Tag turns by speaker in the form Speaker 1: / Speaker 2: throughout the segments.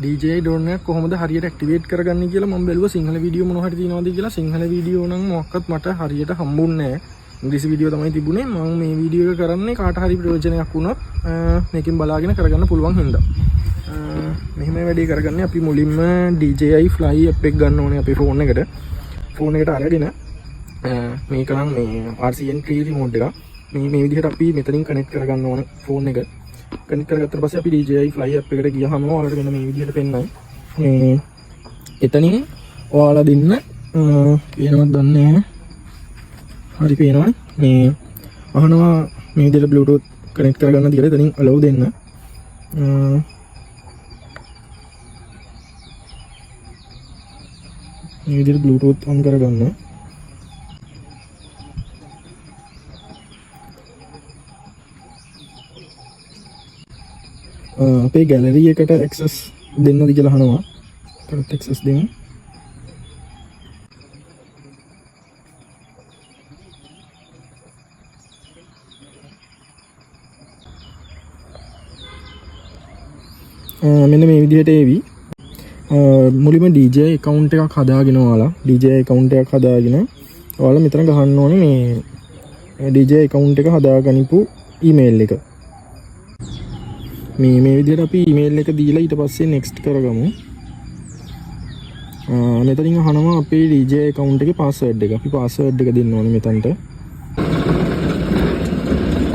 Speaker 1: DJI drone එක කොහොමද හරියට ඇක්ටිවේට් කරගන්නේ කියලා මම බැලුවා සිංහල වීඩියෝ මොනවා හරි තියෙනවද කියලා. සිංහල වීඩියෝ නම් මොකක්වත් මට හරියට හම්බුන්නේ නැහැ. ඉංග්‍රීසි වීඩියෝ තමයි තිබුණේ. මම මේ වීඩියෝ එක කරන්නේ කාට හරි ප්‍රයෝජනයක් වුණොත් මේකෙන් බලාගෙන කරගන්න පුළුවන් හින්දා. මෙහෙම වැඩේ කරගන්නේ අපි මුලින්ම DJI Fly app එක ගන්න ඕනේ අපේ ෆෝන් එකට. ෆෝන් එකට අරගෙන මේක නම් මේ RCN3 remote එක. මේ විදිහට අපි මෙතනින් කනෙක්ට් කරගන්න ඕනේ ෆෝන් එක. කනෙක්ට් කරගත්තට පස්සේ අපි DJI Fly app එකට ගියාම ඔයාලට මෙන්න මේ විදිහට පෙන්නයි. මේ එතනින් ඔයාලා දෙන්න පේනවද දන්නේ නැහැ. හරි පේනවා. මේ අහනවා මේ විදිහට Bluetooth කනෙක්ට් කරගන්න කියලා එතනින් allow දෙන්න. මේ විදිහට Bluetooth on කරගන්න. අපේ ගැලරි එකට access දෙන්නද කියලා අහනවා. කරත් access දෙන්න. මෙන්න මේ විදිහට ඒවි. මුලින්ම DJI account එකක් හදාගෙන ඔයාලා DJI account එකක් හදාගෙන ඔයාලා මෙතන ගහන්න ඕනේ මේ DJI account එක හදාගනිපු email එක. මේ විදිහට අපි email එක දීලා ඊට පස්සේ next කරගමු. මෙතනින් අහනවා අපේ DJI account එකේ password එක. අපි password එක දෙන්න ඕනේ මෙතනට.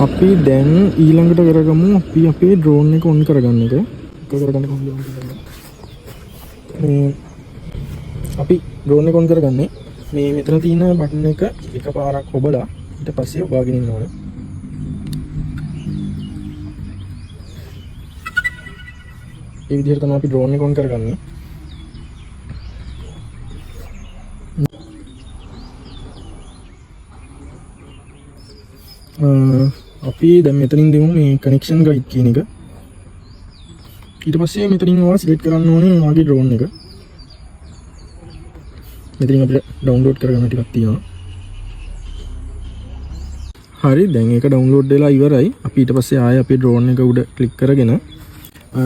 Speaker 1: අපි දැන් ඊළඟට කරගමු අපි අපේ drone එක on කරගන්න එක. කරගන්න කොහොමද? අපි drone එක on කරගන්නේ මේ මෙතන තියෙන බටන් එක එකපාරක් ඔබලා ඊට පස්සේ ඔබාගෙන ඉන්න ඕනේ. ඒ විදිහට තමයි අපි drone එක on කරගන්නේ. අපි දැන් මෙතනින් දෙමු මේ connection guide කියන එක. ඊට පස්සේ මෙතනින් ඔයාලා select කරන්න ඕනේ ඔයාගේ drone එක. මෙතනින් අපිට download කරගන්න ටිකක් තියෙනවා. හරි දැන් ඒක download වෙලා ඉවරයි. අපි ඊට පස්සේ ආයෙ අපේ drone එක උඩ click කරගෙන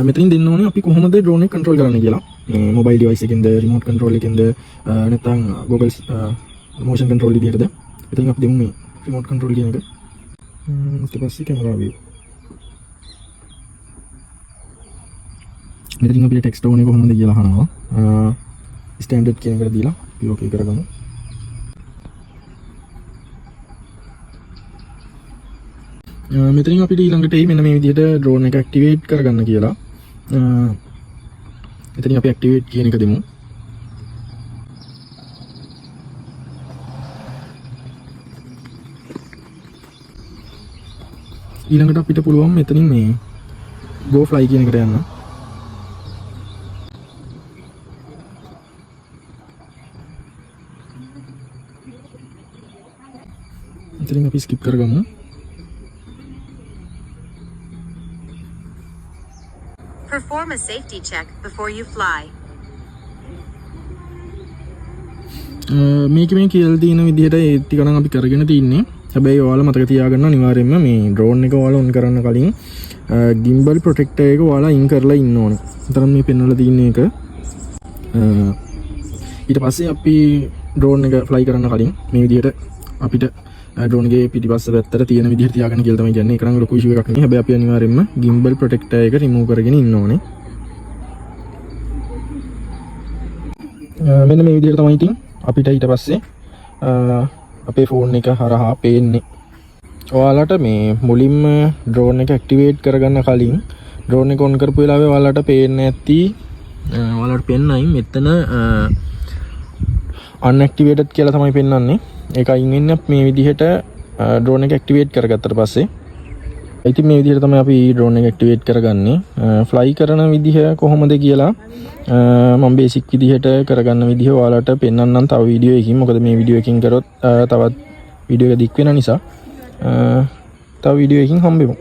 Speaker 1: මෙතනින් දෙන්න ඕනේ අපි කොහොමද drone එක control කරන්නේ කියලා. මේ mobile device එකෙන්ද remote control එකෙන්ද නැත්නම් Google motion control විදිහටද. මෙතනින් අපි දෙමු මේ remote control කියන එක. ඊට පස්සේ camera view. මෙතනින් අපිට text ඕනේ කොහොමද කියලා අහනවා. standard කියන එකට දීලා අපි okay කරගමු. මෙතනින් අපිට ඊළඟට මෙන්න මේ විදිහට drone එක activate කරගන්න කියලා. මෙතනින් අපි activate කියන එක දෙමු. ඊළඟට අපිට පුළුවන් මෙතනින් මේ go fly කියන එකට යන්න. මෙතනින් අපි skip කරගමු.
Speaker 2: Perform a safety check before you fly.
Speaker 1: මේක මේ කියලා තියෙන විදිහට ඒ ටික නම් අපි කරගෙන තින්නේ. හැබැයි ඔයාලා මතක තියාගන්න අනිවාර්යයෙන්ම මේ drone එක ඔයාලා on කරන්න කලින් gimbal protector එක ඔයාලා in කරලා ඉන්න ඕනේ. උතරම් මේ පෙන්වලා තියෙන එක. ඊට පස්සේ අපි drone එක fly කරන්න කලින් මේ විදිහට අපිට drone එකේ පිටිපස්ස පැත්තට තියෙන විදිහට තියාගන්න කියලා තමයි කියන්නේ. ඒක නම් ලොකු issue එකක් නෙවෙයි. හැබැයි අපි අනිවාර්යයෙන්ම gimbal protector එක remove කරගෙන ඉන්න ඕනේ. මෙන්න මේ විදිහට තමයි ඉතින් අපිට ඊට පස්සේ අපේ ෆෝන් එක හරහා පේන්නේ. ඔයාලට මේ මුලින්ම drone එක activate කරගන්න කලින් drone එක on කරපු වෙලාවේ ඔයාලට පේන්නේ නැති ඔයාලට පෙන්නයි මෙතන unactivated කියලා තමයි පෙන්වන්නේ. ඒක අයින් වෙන්න මේ විදිහට drone එක activate කරගත්තට පස්සේ ඉතින් මේ විදිහට තමයි අපි drone එක activate කරගන්නේ. fly කරන විදිහ කොහොමද කියලා මම basic විදිහට කරගන්න විදිහ ඔයාලට පෙන්වන්නම් තව වීඩියෝ එකකින්. මොකද මේ වීඩියෝ එකකින් කරොත් තවත් වීඩියෝ එක දික් වෙන නිසා තව වීඩියෝ එකකින් හම්බෙමු.